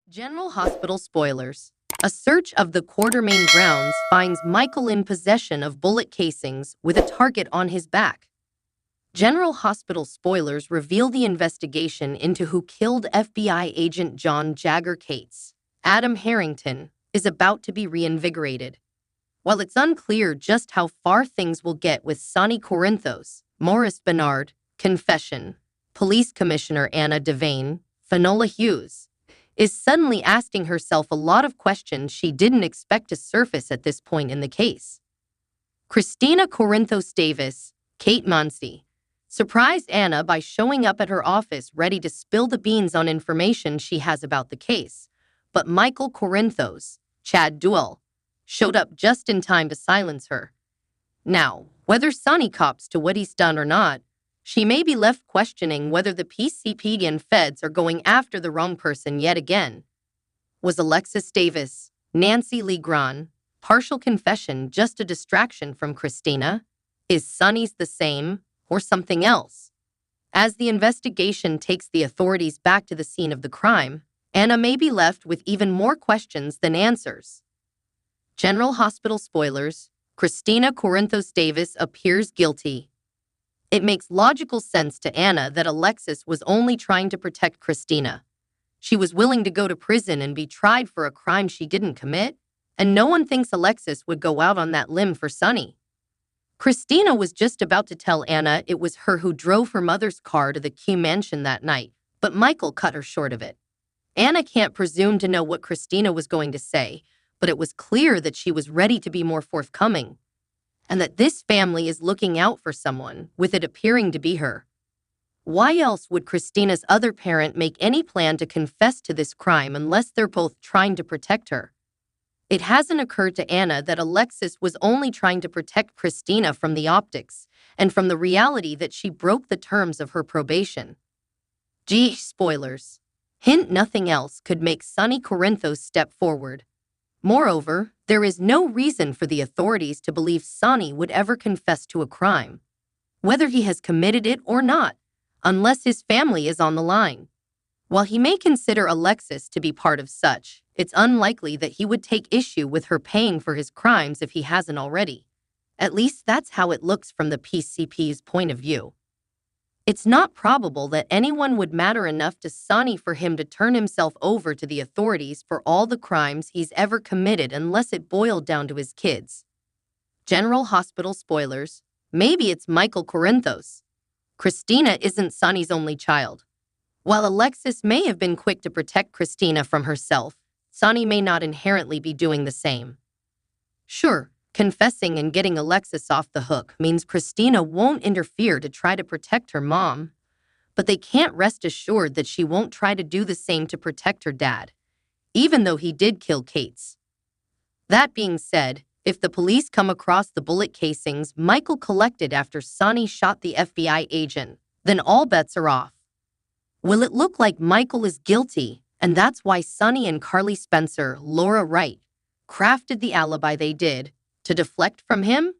General Hospital spoilers. A search of the Quartermaine grounds finds Michael in possession of bullet casings with a target on his back. General Hospital spoilers reveal the investigation into who killed FBI agent John Jagger Cates. Adam Harrington is about to be reinvigorated. While it's unclear just how far things will get with Sonny Corinthos, Morris Bernard, confession, Police Commissioner Anna Devane, Finola Hughes, is suddenly asking herself a lot of questions she didn't expect to surface at this point in the case. Christina Corinthos Davis, Kate Monsey, surprised Anna by showing up at her office ready to spill the beans on information she has about the case. But Michael Corinthos, Chad Duell, showed up just in time to silence her. Now, whether Sonny cops to what he's done or not, she may be left questioning whether the PCP and feds are going after the wrong person yet again. Was Alexis Davis, Nancy Lee Grahn, partial confession just a distraction from Christina? Is Sonny's the same, or something else? As the investigation takes the authorities back to the scene of the crime, Anna may be left with even more questions than answers. General Hospital spoilers. Christina Corinthos Davis appears guilty. It makes logical sense to Anna that Alexis was only trying to protect Christina. She was willing to go to prison and be tried for a crime she didn't commit, and no one thinks Alexis would go out on that limb for Sonny. Christina was just about to tell Anna it was her who drove her mother's car to the Q mansion that night, but Michael cut her short of it. Anna can't presume to know what Christina was going to say, but it was clear that she was ready to be more forthcoming, and that this family is looking out for someone, with it appearing to be her. Why else would Christina's other parent make any plan to confess to this crime unless they're both trying to protect her? It hasn't occurred to Anna that Alexis was only trying to protect Christina from the optics and from the reality that she broke the terms of her probation. Gee, spoilers. Hint nothing else could make Sonny Corinthos step forward. Moreover, there is no reason for the authorities to believe Sonny would ever confess to a crime, whether he has committed it or not, unless his family is on the line. While he may consider Alexis to be part of such, it's unlikely that he would take issue with her paying for his crimes if he hasn't already. At least that's how it looks from the PCP's point of view. It's not probable that anyone would matter enough to Sonny for him to turn himself over to the authorities for all the crimes he's ever committed unless it boiled down to his kids. General Hospital spoilers. Maybe it's Michael Corinthos. Christina isn't Sonny's only child. While Alexis may have been quick to protect Christina from herself, Sonny may not inherently be doing the same. Sure, confessing and getting Alexis off the hook means Christina won't interfere to try to protect her mom, but they can't rest assured that she won't try to do the same to protect her dad, even though he did kill Cates. That being said, if the police come across the bullet casings Michael collected after Sonny shot the FBI agent, then all bets are off. Will it look like Michael is guilty, and that's why Sonny and Carly Spencer, Laura Wright, crafted the alibi they did, to deflect from him?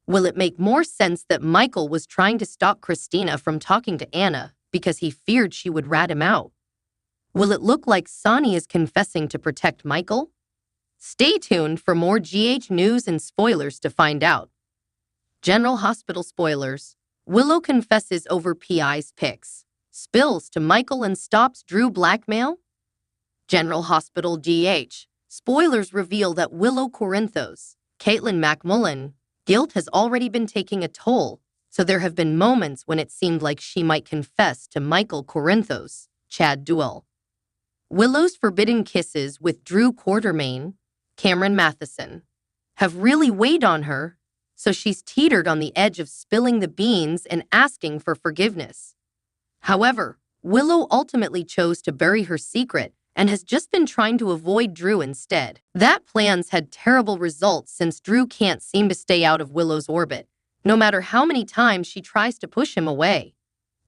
Will it make more sense that Michael was trying to stop Christina from talking to Anna because he feared she would rat him out? Will it look like Sonny is confessing to protect Michael? Stay tuned for more GH news and spoilers to find out. General Hospital spoilers. Willow confesses over PI's pics. Spills to Michael and stops Drew blackmail? General Hospital GH. Spoilers reveal that Willow Corinthos, Caitlin McMullen, guilt has already been taking a toll, so there have been moments when it seemed like she might confess to Michael Corinthos, Chad Duell. Willow's forbidden kisses with Drew Quartermaine, Cameron Matheson, have really weighed on her, so she's teetered on the edge of spilling the beans and asking for forgiveness. However, Willow ultimately chose to bury her secret and has just been trying to avoid Drew instead. That plan's had terrible results since Drew can't seem to stay out of Willow's orbit, no matter how many times she tries to push him away.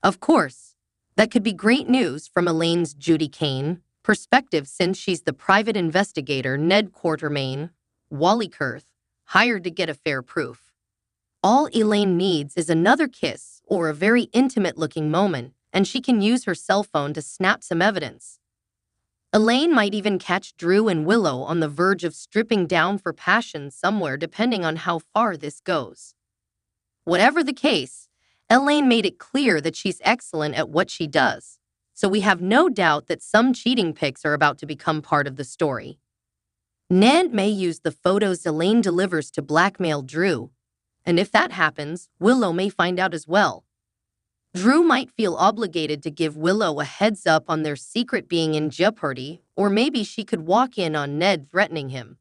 Of course, that could be great news from Elaine's Judy Kane perspective since she's the private investigator Ned Quartermaine, Wally Kurth, hired to get a fair proof. All Elaine needs is another kiss or a very intimate-looking moment, and she can use her cell phone to snap some evidence. Elaine might even catch Drew and Willow on the verge of stripping down for passion somewhere, depending on how far this goes. Whatever the case, Elaine made it clear that she's excellent at what she does, so we have no doubt that some cheating pics are about to become part of the story. Ned may use the photos Elaine delivers to blackmail Drew, and if that happens, Willow may find out as well. Drew might feel obligated to give Willow a heads up on their secret being in jeopardy, or maybe she could walk in on Ned threatening him.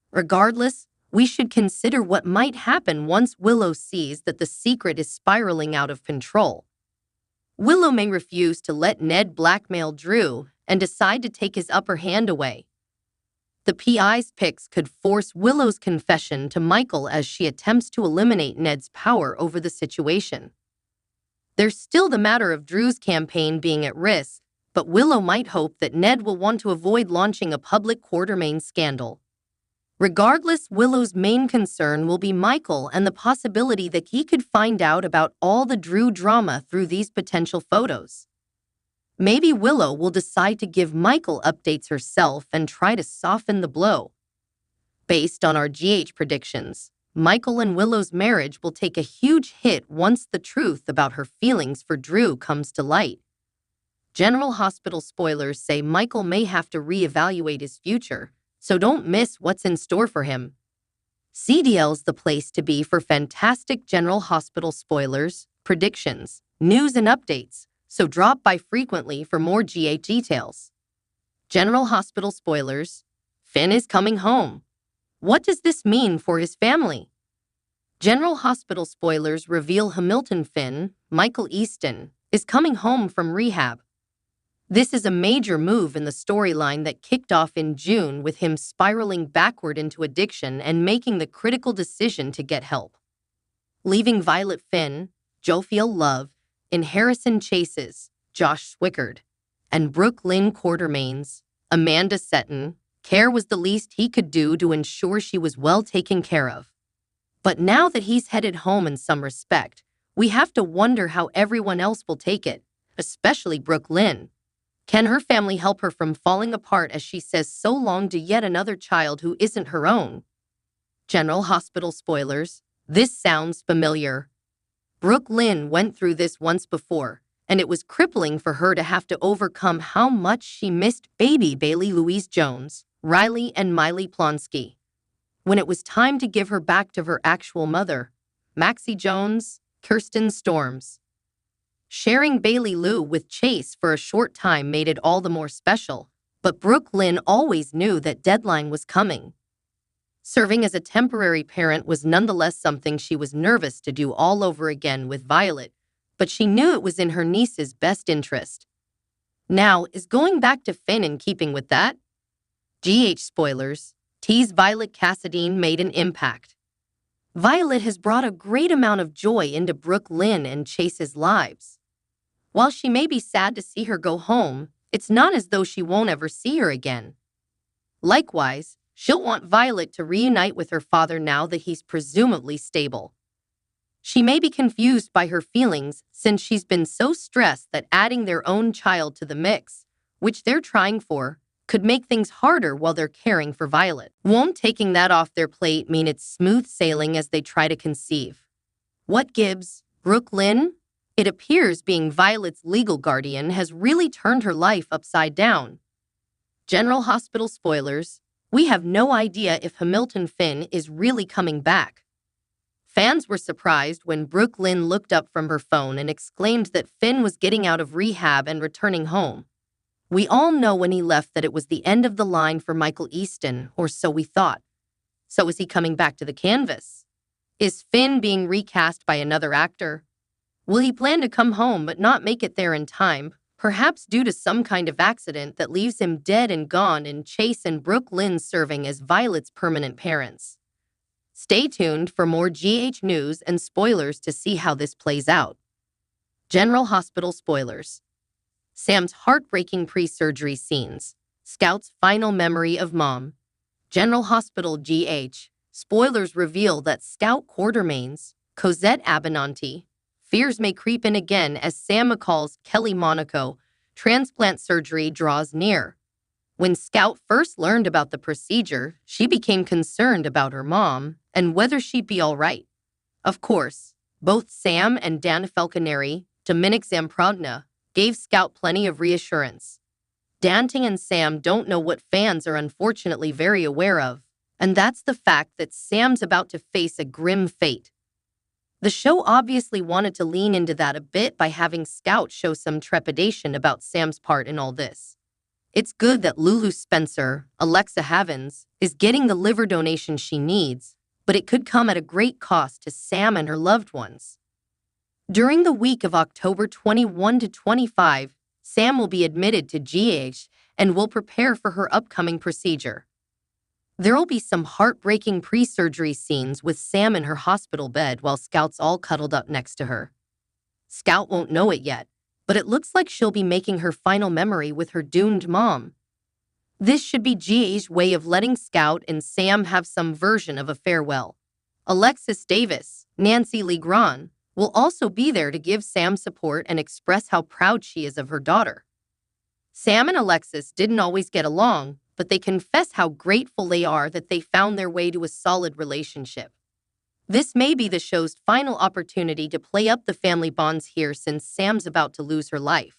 Regardless, we should consider what might happen once Willow sees that the secret is spiraling out of control. Willow may refuse to let Ned blackmail Drew and decide to take his upper hand away. The PI's pics could force Willow's confession to Michael as she attempts to eliminate Ned's power over the situation. There's still the matter of Drew's campaign being at risk, but Willow might hope that Ned will want to avoid launching a public Quartermaine scandal. Regardless, Willow's main concern will be Michael and the possibility that he could find out about all the Drew drama through these potential photos. Maybe Willow will decide to give Michael updates herself and try to soften the blow. Based on our GH predictions, Michael and Willow's marriage will take a huge hit once the truth about her feelings for Drew comes to light. General Hospital spoilers say Michael may have to reevaluate his future, so don't miss what's in store for him. CDL's the place to be for fantastic General Hospital spoilers, predictions, news, and updates, so drop by frequently for more GH details. General Hospital spoilers: Finn is coming home. What does this mean for his family? General Hospital spoilers reveal Hamilton Finn, Michael Easton, is coming home from rehab. This is a major move in the storyline that kicked off in June with him spiraling backward into addiction and making the critical decision to get help. Leaving Violet Finn, Jophiel Love, in Harrison Chase's, Josh Swickard, and Brooke Lynn Quartermaine's, Amanda Seton, care was the least he could do to ensure she was well taken care of. But now that he's headed home in some respect, we have to wonder how everyone else will take it, especially Brooke Lynn. Can her family help her from falling apart as she says so long to yet another child who isn't her own? General Hospital spoilers: This sounds familiar. Brooke Lynn went through this once before, and it was crippling for her to have to overcome how much she missed baby Bailey Louise Jones, Riley, and Miley Plonsky. When it was time to give her back to her actual mother, Maxie Jones, Kirsten Storms. Sharing Bailey Lou with Chase for a short time made it all the more special, but Brooke Lynn always knew that deadline was coming. Serving as a temporary parent was nonetheless something she was nervous to do all over again with Violet, but she knew it was in her niece's best interest. Now, is going back to Finn in keeping with that? GH spoilers: T's Violet Cassadine made an impact. Violet has brought a great amount of joy into Brooke Lynn and Chase's lives. While she may be sad to see her go home, it's not as though she won't ever see her again. Likewise, she'll want Violet to reunite with her father now that he's presumably stable. She may be confused by her feelings since she's been so stressed that adding their own child to the mix, which they're trying for, could make things harder while they're caring for Violet. Won't taking that off their plate mean it's smooth sailing as they try to conceive? What gives? Brooke Lynn? It appears being Violet's legal guardian has really turned her life upside down. General Hospital spoilers: We have no idea if Hamilton Finn is really coming back. Fans were surprised when Brooke Lynn looked up from her phone and exclaimed that Finn was getting out of rehab and returning home. We all know when he left that it was the end of the line for Michael Easton, or so we thought. So is he coming back to the canvas? Is Finn being recast by another actor? Will he plan to come home but not make it there in time, perhaps due to some kind of accident that leaves him dead and gone, and Chase and Brooke Lynn serving as Violet's permanent parents? Stay tuned for more GH news and spoilers to see how this plays out. General Hospital spoilers: Sam's heartbreaking pre-surgery scenes, Scout's final memory of mom. General Hospital GH spoilers reveal that Scout Quartermaine's, Cosette Abenanti, fears may creep in again as Sam McCall's Kelly Monaco transplant surgery draws near. When Scout first learned about the procedure, she became concerned about her mom and whether she'd be all right. Of course, both Sam and Dan Falconeri, Dominic Zamprodna, gave Scout plenty of reassurance. Danting and Sam don't know what fans are unfortunately very aware of, and that's the fact that Sam's about to face a grim fate. The show obviously wanted to lean into that a bit by having Scout show some trepidation about Sam's part in all this. It's good that Lulu Spencer, Alexa Havens, is getting the liver donation she needs, but it could come at a great cost to Sam and her loved ones. During the week of October 21 to 25, Sam will be admitted to GH and will prepare for her upcoming procedure. There'll be some heartbreaking pre-surgery scenes with Sam in her hospital bed while Scout's all cuddled up next to her. Scout won't know it yet, but it looks like she'll be making her final memory with her doomed mom. This should be GA's way of letting Scout and Sam have some version of a farewell. Alexis Davis, Nancy Legrand, will also be there to give Sam support and express how proud she is of her daughter. Sam and Alexis didn't always get along, but they confess how grateful they are that they found their way to a solid relationship. This may be the show's final opportunity to play up the family bonds here since Sam's about to lose her life.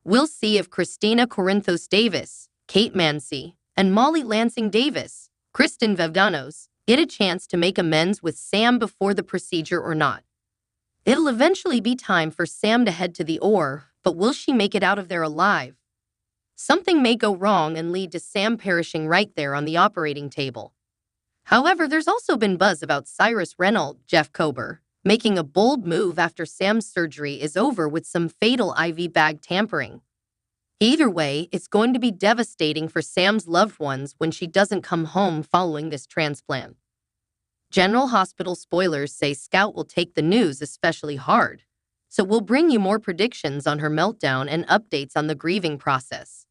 We'll see if Christina Corinthos Davis, Kate Mancy, and Molly Lansing Davis, Kristen Vevdanos, get a chance to make amends with Sam before the procedure or not. It'll eventually be time for Sam to head to the OR, but will she make it out of there alive? Something may go wrong and lead to Sam perishing right there on the operating table. However, there's also been buzz about Cyrus Renault, Jeff Kober, making a bold move after Sam's surgery is over with some fatal IV bag tampering. Either way, it's going to be devastating for Sam's loved ones when she doesn't come home following this transplant. General Hospital spoilers say Scout will take the news especially hard, so we'll bring you more predictions on her meltdown and updates on the grieving process.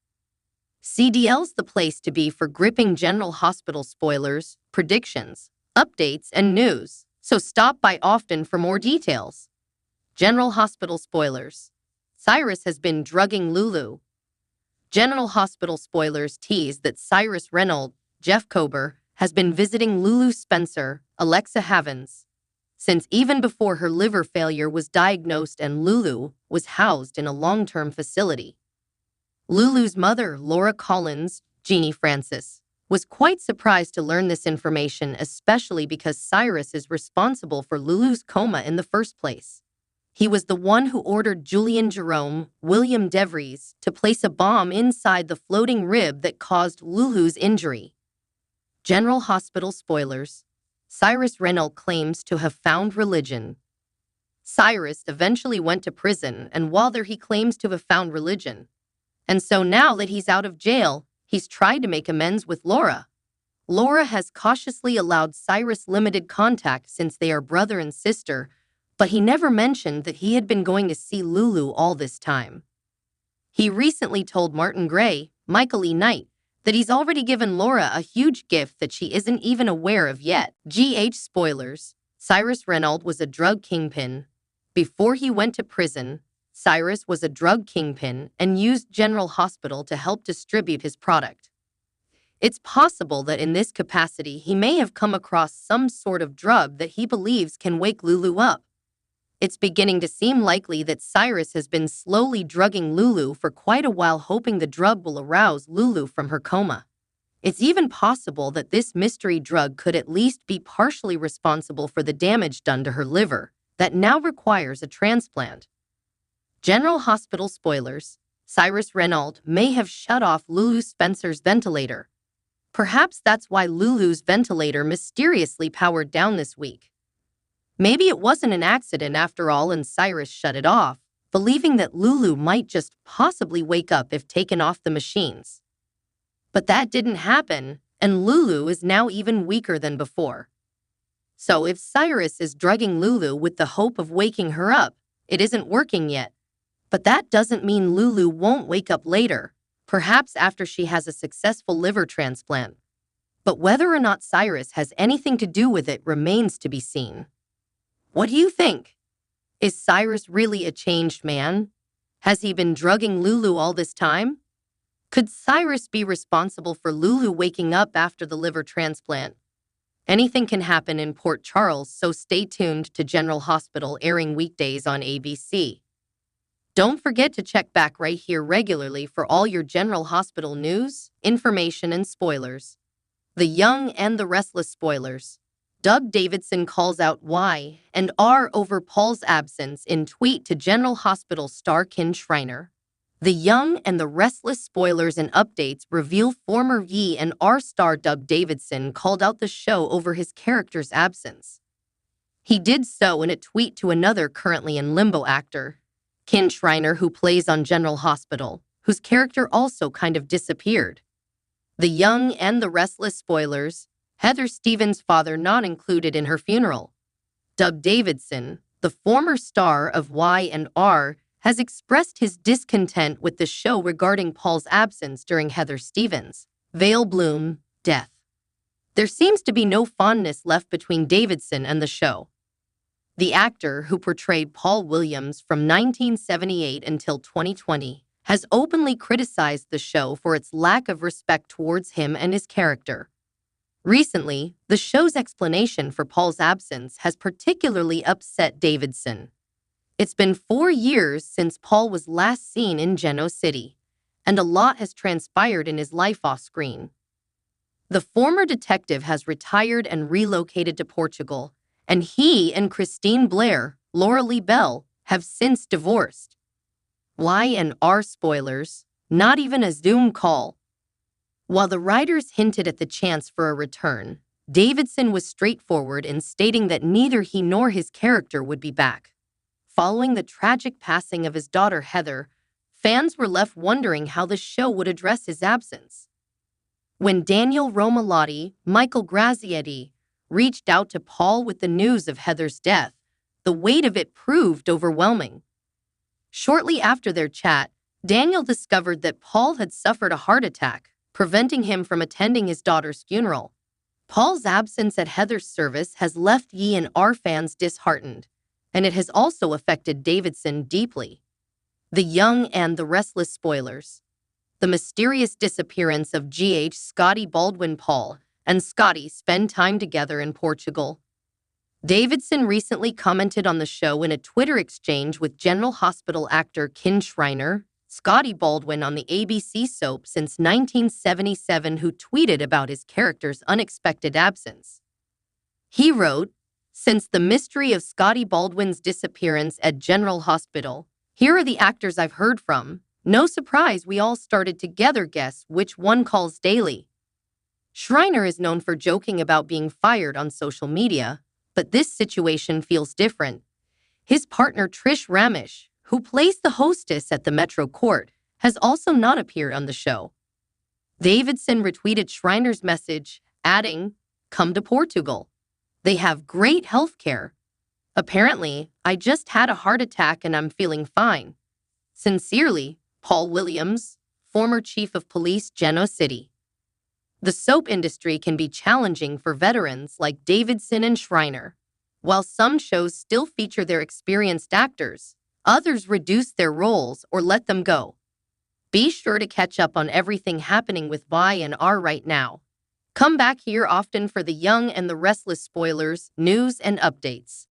CDL's the place to be for gripping General Hospital spoilers, predictions, updates, and news, so stop by often for more details. General Hospital spoilers. Cyrus has been drugging Lulu. General Hospital spoilers tease that Cyrus Renault, Jeff Kober, has been visiting Lulu Spencer, Alexa Havens, since even before her liver failure was diagnosed and Lulu was housed in a long-term facility. Lulu's mother, Laura Collins, Jeannie Francis, was quite surprised to learn this information, especially because Cyrus is responsible for Lulu's coma in the first place. He was the one who ordered Julian Jerome, William DeVries, to place a bomb inside the floating rib that caused Lulu's injury. General Hospital spoilers. Cyrus Renault claims to have found religion. Cyrus eventually went to prison, and while there he claims to have found religion. And so now that he's out of jail, he's tried to make amends with Laura. Laura has cautiously allowed Cyrus limited contact since they are brother and sister, but he never mentioned that he had been going to see Lulu all this time. He recently told Martin Gray, Michael E. Knight, that he's already given Laura a huge gift that she isn't even aware of yet. GH spoilers. Cyrus Renault was a drug kingpin. Before he went to prison, Cyrus was a drug kingpin and used General Hospital to help distribute his product. It's possible that in this capacity he may have come across some sort of drug that he believes can wake Lulu up. It's beginning to seem likely that Cyrus has been slowly drugging Lulu for quite a while, hoping the drug will arouse Lulu from her coma. It's even possible that this mystery drug could at least be partially responsible for the damage done to her liver that now requires a transplant. General Hospital spoilers. Cyrus Renault may have shut off Lulu Spencer's ventilator. Perhaps that's why Lulu's ventilator mysteriously powered down this week. Maybe it wasn't an accident after all and Cyrus shut it off, believing that Lulu might just possibly wake up if taken off the machines. But that didn't happen, and Lulu is now even weaker than before. So if Cyrus is drugging Lulu with the hope of waking her up, it isn't working yet. But that doesn't mean Lulu won't wake up later, perhaps after she has a successful liver transplant. But whether or not Cyrus has anything to do with it remains to be seen. What do you think? Is Cyrus really a changed man? Has he been drugging Lulu all this time? Could Cyrus be responsible for Lulu waking up after the liver transplant? Anything can happen in Port Charles, so stay tuned to General Hospital, airing weekdays on ABC. Don't forget to check back right here regularly for all your General Hospital news, information, and spoilers. The Young and the Restless spoilers. Doug Davidson calls out Y and R over Paul's absence in tweet to General Hospital star Kin Shriner. The Young and the Restless spoilers and updates reveal former V and R star Doug Davidson called out the show over his character's absence. He did so in a tweet to another currently in limbo actor, Kin Shriner, who plays on General Hospital, whose character also kind of disappeared. The Young and the Restless spoilers. Heather Stevens' father not included in her funeral. Doug Davidson, the former star of Y and R, has expressed his discontent with the show regarding Paul's absence during Heather Stevens' Vale Bloom death. There seems to be no fondness left between Davidson and the show. The actor, who portrayed Paul Williams from 1978 until 2020, has openly criticized the show for its lack of respect towards him and his character. Recently, the show's explanation for Paul's absence has particularly upset Davidson. It's been 4 years since Paul was last seen in Geno City, and a lot has transpired in his life off-screen. The former detective has retired and relocated to Portugal, and he and Christine Blair, Laura Lee Bell, have since divorced. Y and R spoilers, not even a Zoom call. While the writers hinted at the chance for a return, Davidson was straightforward in stating that neither he nor his character would be back. Following the tragic passing of his daughter Heather, fans were left wondering how the show would address his absence. When Daniel Romalotti, Michael Grazietti, reached out to Paul with the news of Heather's death, the weight of it proved overwhelming. Shortly after their chat, Daniel discovered that Paul had suffered a heart attack, preventing him from attending his daughter's funeral. Paul's absence at Heather's service has left Y and R fans disheartened, and it has also affected Davidson deeply. The Young and the Restless spoilers. The mysterious disappearance of GH Scotty Baldwin. Paul and Scotty spend time together in Portugal. Davidson recently commented on the show in a Twitter exchange with General Hospital actor Kin Shriner, Scotty Baldwin on the ABC soap since 1977, who tweeted about his character's unexpected absence. He wrote, "Since the mystery of Scotty Baldwin's disappearance at General Hospital, here are the actors I've heard from. No surprise we all started together. Guess which one calls daily." Shriner is known for joking about being fired on social media, but this situation feels different. His partner Trish Ramish, who plays the hostess at the Metro Court, has also not appeared on the show. Davidson retweeted Shriner's message, adding, "Come to Portugal. They have great health care. Apparently, I just had a heart attack and I'm feeling fine. Sincerely, Paul Williams, former chief of police, Geno City." The soap industry can be challenging for veterans like Davidson and Shriner. While some shows still feature their experienced actors, others reduce their roles or let them go. Be sure to catch up on everything happening with Y and R right now. Come back here often for the Young and the Restless spoilers, news, and updates.